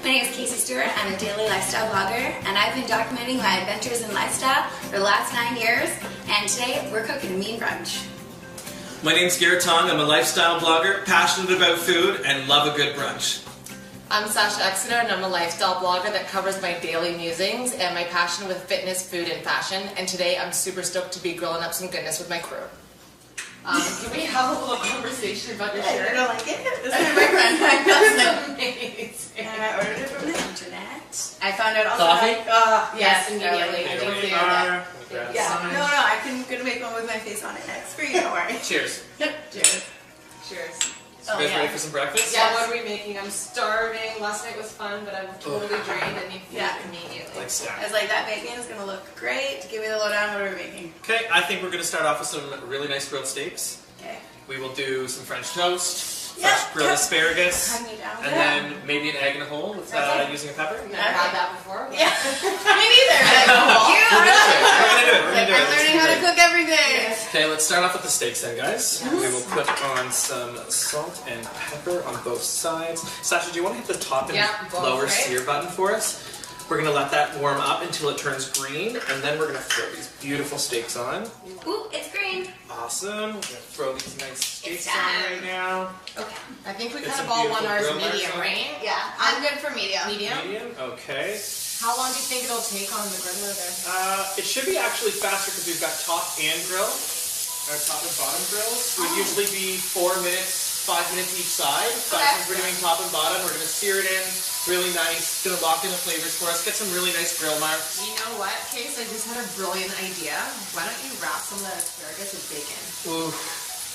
My name is Casey Stewart. I'm a daily lifestyle blogger, and I've been documenting my adventures in lifestyle for the last 9 years, and today we're cooking a mean brunch. My name's GR-150. I'm a lifestyle blogger, passionate about food, and love a good brunch. I'm Sasha Exeter, and I'm a lifestyle blogger that covers my daily musings and my passion with fitness, food, and fashion. And today I'm super stoked to be grilling up some goodness with my crew. Can we have a little conversation about your shirt? I don't like it. This is my friend. That's amazing. I ordered it from the internet. I found out also Coffee? Yes, immediately. No, I couldn't make one with my face on it. It's free, don't worry. Cheers. Cheers. Cheers. So you guys ready for some breakfast? Yeah, what are we making? I'm starving. Last night was fun, but I'm totally drained and need food immediately. Like snack. I was like, that bacon is going to look great. Give me the lowdown. What are we making? Okay, I think we're going to start off with some really nice grilled steaks. Okay. We will do some French toast, fresh grilled asparagus, and then maybe an egg in a hole with using a pepper. Never had that before. Yeah. Me neither. We're going to do it. We're going to do it. I'm learning how to cook everything. Okay, let's start off with the steaks then, guys. We will put on some salt and pepper on both sides. Sasha, do you want to hit the top and lower sear button for us? We're going to let that warm up until it turns green, and then we're going to throw these beautiful steaks on. Ooh, it's green. Awesome. We're going to throw these nice steaks on right now. Okay. I think we kind of all want ours medium, right? Yeah, I'm good for medium. Medium? Okay. How long do you think it'll take on the griddler there? It should be actually faster because we've got top and grill. Our top and bottom grills. It would usually be 4 minutes, 5 minutes each side. But since we're doing top and bottom, we're going to sear it in really nice. Going to lock in the flavors for us. Get some really nice grill marks. You know what, Case? I just had a brilliant idea. Why don't you wrap some of that asparagus with bacon? Ooh.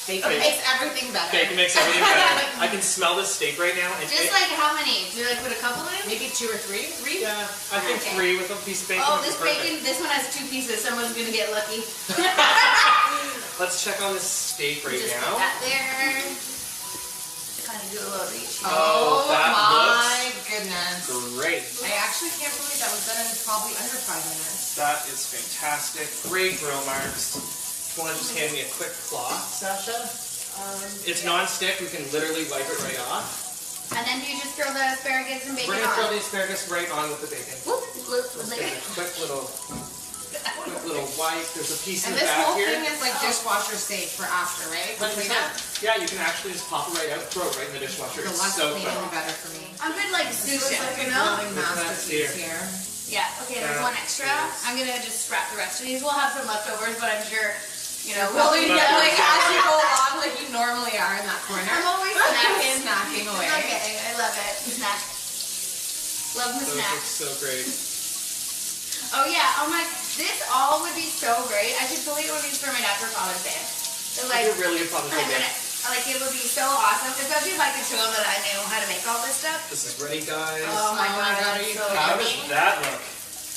Bacon makes everything better. Bacon makes everything better. I can smell this steak right now. And Just like how many? Do you like put a couple in? Maybe 2 or 3? 3? Yeah, I think 3 with a piece of bacon. Oh, this bacon, this one has 2 pieces. Someone's going to get lucky. Let's check on this steak right Just now. put that there. Kind of do a little reach. Oh that my looks goodness. great. I actually can't believe that was done in probably under 5 minutes. That is fantastic. Great grill marks. You want to just hand me a quick cloth, Sasha? It's non-stick. We can literally wipe it right off. And then do you just throw the asparagus and bacon We're going to on? throw the asparagus right on with the bacon. Let's get a quick little wipe. There's a piece in the back here. And this whole thing is like dishwasher safe for after, right? Yeah, you can actually just pop it right out, throw it right in the dishwasher. The It's less so clean, quick. the better for me. I'm good like soup, you know? Really masterpiece here. Yeah, okay, there's one extra. I'm going to just scrap the rest of these. We'll have some leftovers, but I'm sure, you know, Well, you get like as you go along like you normally are in that corner. I'm always snacking away. Okay, I love it. Snack. Love the Those snack. look so great. Oh yeah, oh my, this all would be so great. I should totally order these for my dad for Father's Day. So like, You're really a Father's Day gift. Like it would be so awesome, especially if I could show him that I knew how to make all this stuff. This is ready, guys. Oh my god, are you so How does yummy. that look?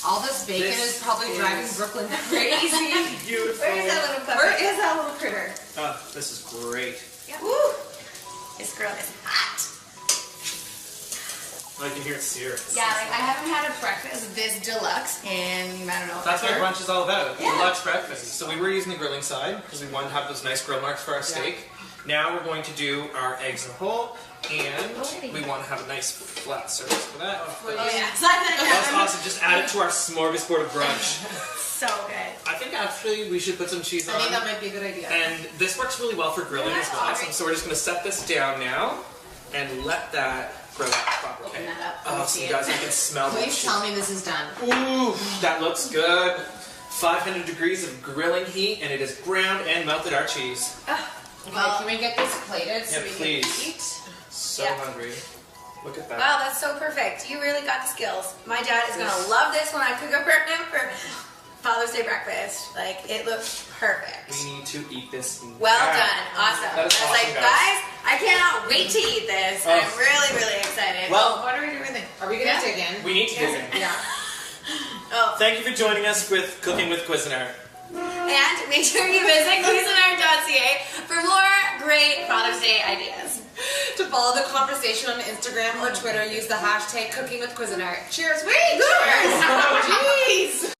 All this bacon is probably driving Brooklyn crazy. Beautiful. Where is that little puppy? Where is that little critter? Oh, this is great. Yeah. Woo! This girl is hot. I can hear it sear. Yeah, like I haven't had a breakfast this deluxe in, I don't know. That's what ever. brunch is all about. Yeah. Deluxe breakfast. So we were using the grilling side because we wanted to have those nice grill marks for our steak. Now we're going to do our eggs in a hole, and we want to have a nice flat surface for that. Oh yeah. That's awesome. Just add it to our smorgasbord of brunch. So good. I think actually we should put some cheese on. I think that might be a good idea. And this works really well for grilling as well. So we're just going to set this down now and let that grill up properly. Open that up. Oh, so you guys, I can smell that. Please tell me this is done. Ooh, that looks good. 500 degrees of grilling heat, and it is browned and melted our cheese. Okay, can we get this plated so we please. can eat? So hungry. Look at that. Wow, that's so perfect. You really got the skills. My dad is going to love this when I cook up for him for Father's Day breakfast. Like, it looks perfect. We need to eat this. Well done. Awesome. That is I was awesome, like, guys, I cannot wait to eat this. I'm really, really excited. Well, what are we doing? Are we going to dig in? we need to dig in. Yeah. Oh. Thank you for joining us with Cooking with Cuisinart. And make sure you visit Cuisinart.ca for more great Father's Day ideas. To follow the conversation on Instagram or Twitter, use the hashtag CookingWithCuisinart. Cheers! Wait, Cheers! Jeez!